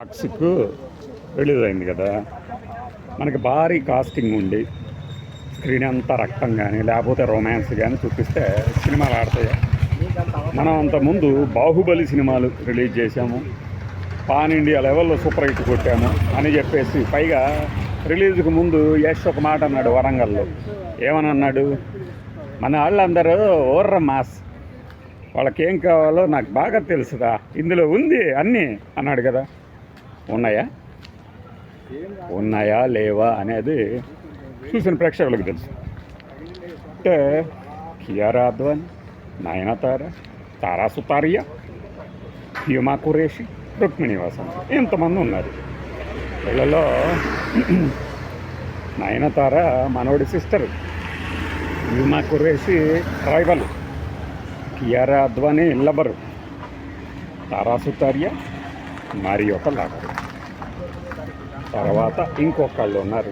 Toxic release అయింది కదా. మనకి భారీ కాస్టింగ్ ఉండి స్క్రీన్ అంతా రక్తం కానీ లేకపోతే రొమాన్స్ కానీ చూపిస్తే సినిమాలు ఆడతాయి. మనం అంతకుముందు బాహుబలి సినిమాలు రిలీజ్ చేసాము, పాన్ ఇండియా లెవెల్లో సూపర్ హిట్ కొట్టాము అని చెప్పేసి పైగా రిలీజ్కి ముందు యష్ ఒక మాట అన్నాడు వరంగల్లో. ఏమని అన్నాడు? మన వాళ్ళందరూ ఓర్ర మాస్, వాళ్ళకేం కావాలో నాకు బాగా తెలుసుదా, ఇందులో ఉంది అన్నీ అన్నాడు కదా. ఉన్నాయా లేవా అనేది చూసిన ప్రేక్షకులకు తెలుసు. అంటే కియారా అద్వానీ, నయనతార, తారా సుతారియా, హ్యూమా ఖురేషి, రుక్మిణి వసంత్ ఇంతమంది ఉన్నారు. వీళ్ళలో నయనతార మనోడి సిస్టరు, హ్యూమా ఖురేషి రైవల్, కియారా అద్వానీ లబ్బరు, తారా సుతారియా మరి ఒక లబ్బరు. తర్వాత ఇంకొకళ్ళు ఉన్నారు.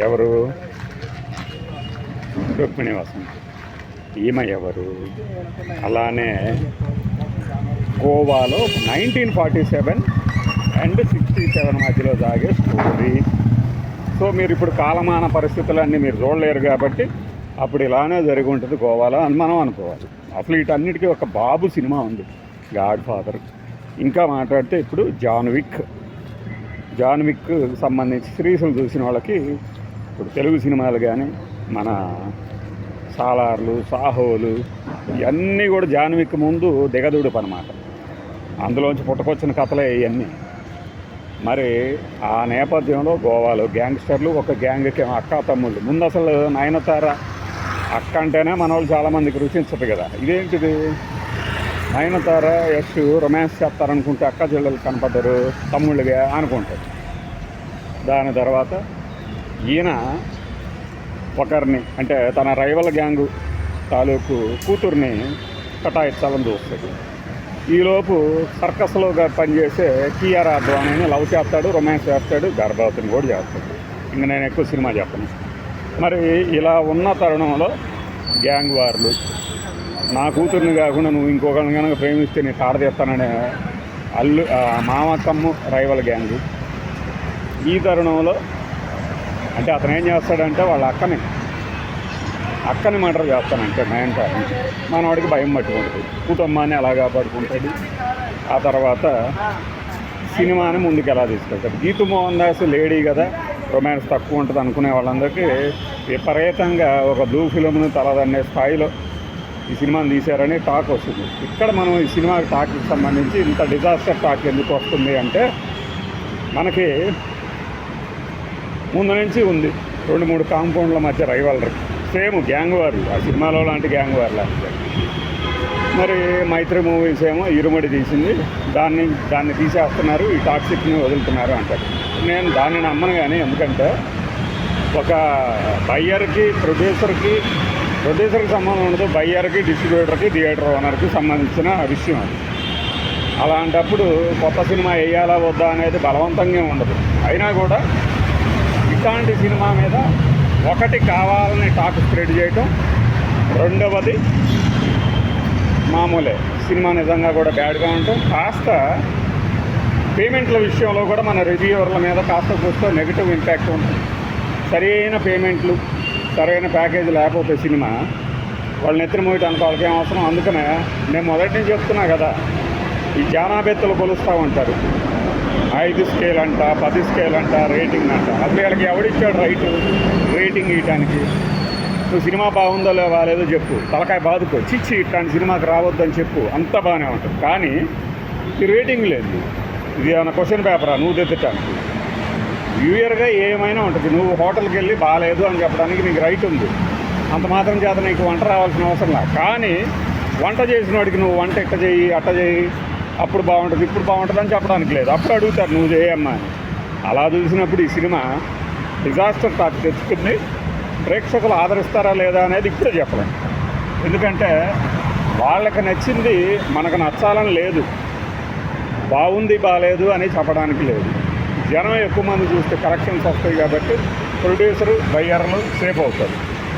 ఎవరు? రుక్మిణి వసంత్. ఈమె ఎవరు? అలానే గోవాలో 1947 అండ్ 67 మధ్యలో సాగే స్టోరీ. సో మీరు ఇప్పుడు కాలమాన పరిస్థితులన్నీ మీరు చూడలేరు కాబట్టి అప్పుడు ఇలానే జరిగి ఉంటుంది గోవాలో అని మనం అనుకోవాలి. అసలు వీటన్నిటికీ ఒక బాబు సినిమా ఉంది, గాడ్ ఫాదర్. ఇంకా మాట్లాడితే ఇప్పుడు జాన్ విక్ సంబంధించి సిరీస్లు చూసిన వాళ్ళకి ఇప్పుడు తెలుగు సినిమాలు కానీ మన సాలార్లు, సాహోలు ఇవన్నీ కూడా జాన్ విక్ ముందు దిగదుడుపు అనమాట. అందులోంచి పుట్టుకొచ్చిన కథలే ఇవన్నీ. మరి ఆ నేపథ్యంలో గోవాలో గ్యాంగ్స్టర్లు ఒక గ్యాంగ్కి అక్క తమ్ముళ్ళు. ముందు అసలు నయనతార అక్క అంటేనే మన వాళ్ళు చాలామందికి రుచించదు కదా. ఇదేంటిది, నయనతార యష్ రొమాన్స్ చేస్తారనుకుంటే అక్క చెల్లెలు కనపడ్డారు తమ్ముళ్ళుగా అనుకుంటారు. దాని తర్వాత ఈయన ఒకరిని అంటే తన రైవల్ గ్యాంగు తాలూకు కూతుర్ని కటాయించాలని చూస్తాడు. ఈలోపు సర్కస్లో పనిచేసే కియారా అద్వానీని లవ్ చేస్తాడు, రొమాన్స్ చేస్తాడు, గర్భవతిని కూడా చేస్తాడు. ఇంక నేను ఎక్కువ సినిమా చెప్పను. మరి ఇలా ఉన్న తరుణంలో గ్యాంగ్ వార్లు, నా కూతుర్ని కాకుండా నువ్వు ఇంకొకరిని కనుక ప్రేమిస్తే నీ తాడదీస్తాననే మామకమ్ము రైవల్ గ్యాంగు. ఈ తరుణంలో అంటే అతను ఏం చేస్తాడంటే వాళ్ళ అక్కని మర్డర్ చేస్తానంటే నయనతార. మనవాడికి భయం పట్టుకుంటుంది, కుటుంబాన్ని అలా కాపాడుకుంటాడు. ఆ తర్వాత సినిమాని ముందుకు ఎలా తీసుకెళ్తాడు. గీతు మోహన్ దాస్ లేడీ కదా, రొమాన్స్ తక్కువ ఉంటుంది అనుకునే వాళ్ళందరికీ విపరీతంగా ఒక బ్లూ ఫిలింను తలదన్నే స్థాయిలో ఈ సినిమాని తీశారని టాక్ వస్తుంది. ఇక్కడ మనం ఈ సినిమా టాక్కి సంబంధించి ఇంత డిజాస్టర్ టాక్ ఎందుకు వస్తుంది అంటే, మనకి ముందు నుంచి ఉంది 2-3 కాంపౌండ్ల మధ్య రైవల్రీ, సేమ్ గ్యాంగ్ వార్లు, ఆ సినిమాలో లాంటి గ్యాంగ్ వార్లు అంటే. మరి మైత్రి మూవీస్ ఏమో ఇరుమడి తీసింది, దాన్ని తీసేస్తున్నారు, ఈ టాక్సిక్ని వదులుతున్నారు అంటారు. నేను దాన్ని నమ్మను. కానీ ఎందుకంటే ఒక బయ్యర్కి ప్రొడ్యూసర్కి సంబంధం ఉండదు, బయ్యర్కి డిస్ట్రిబ్యూటర్కి థియేటర్ ఓనర్కి సంబంధించిన విషయం అది. అలాంటప్పుడు కొత్త సినిమా వేయాలా వద్దా అనేది బలవంతంగా ఉండదు. అయినా కూడా ఇట్లాంటి సినిమా మీద ఒకటి కావాలని టాక్ స్ప్రెడ్ చేయటం, రెండవది మామూలే సినిమా నిజంగా కూడా బ్యాడ్గా ఉంటాం. కాస్త పేమెంట్ల విషయంలో కూడా మన రివ్యూవర్ల మీద కాస్త కూస్త నెగిటివ్ ఇంపాక్ట్ ఉంటుంది. సరైన పేమెంట్లు, సరైన ప్యాకేజీ లేకపోతే సినిమా వాళ్ళని ఎత్తిన మోయటానికి వాళ్ళకి ఏం అవసరం. అందుకనే నేను మొదటి నుంచి చెప్తున్నా కదా, ఈ జానాబెత్తలు కొలుస్తూ ఉంటారు. 5 స్కేల్ అంట, 10 స్కేల్ అంట, రేటింగ్ అంట. అసలు వీళ్ళకి ఎవడిచ్చాడు రేటింగ్ ఇవ్వటానికి? నువ్వు సినిమా బాగుందో లేదో చెప్పు, తలకాయ బాదుకో, చిచ్చి ఇట్లాంటి సినిమాకి రావద్దని చెప్పు, అంత బాగానే ఉంటుంది. కానీ ఈ రేటింగ్ లేదు. ఇది ఏమైనా క్వశ్చన్ పేపరా నువ్వు తెచ్చటానికి? వ్యూయర్గా ఏమైనా ఉంటుంది. నువ్వు హోటల్కి వెళ్ళి బాగాలేదు అని చెప్పడానికి నీకు రైట్ ఉంది. అంత మాత్రం చేత నీకు వంట రావాల్సిన అవసరం లేదు. కానీ వంట చేసిన వాడికి నువ్వు వంట ఇట్ట చేయి, అట్ట చేయి, అప్పుడు బాగుంటుంది, ఇప్పుడు బాగుంటుంది అని చెప్పడానికి లేదు. అప్పుడు అడుగుతారు నువ్వు చేయమ్మా అని. అలా చూసినప్పుడు ఈ సినిమా డిజాస్టర్ టాక్ తెచ్చుకుంది. ప్రేక్షకులు ఆదరిస్తారా లేదా అనేది ఇప్పుడే చెప్పలేం. ఎందుకంటే వాళ్ళకి నచ్చింది మనకు నచ్చాలని లేదు, బాగుంది బాగాలేదు అని చెప్పడానికి లేదు. జనం ఎక్కువ మంది చూస్తే కలెక్షన్స్ వస్తాయి కాబట్టి ప్రొడ్యూసరు బయ్యర్లు సేఫ్ అవుతారు.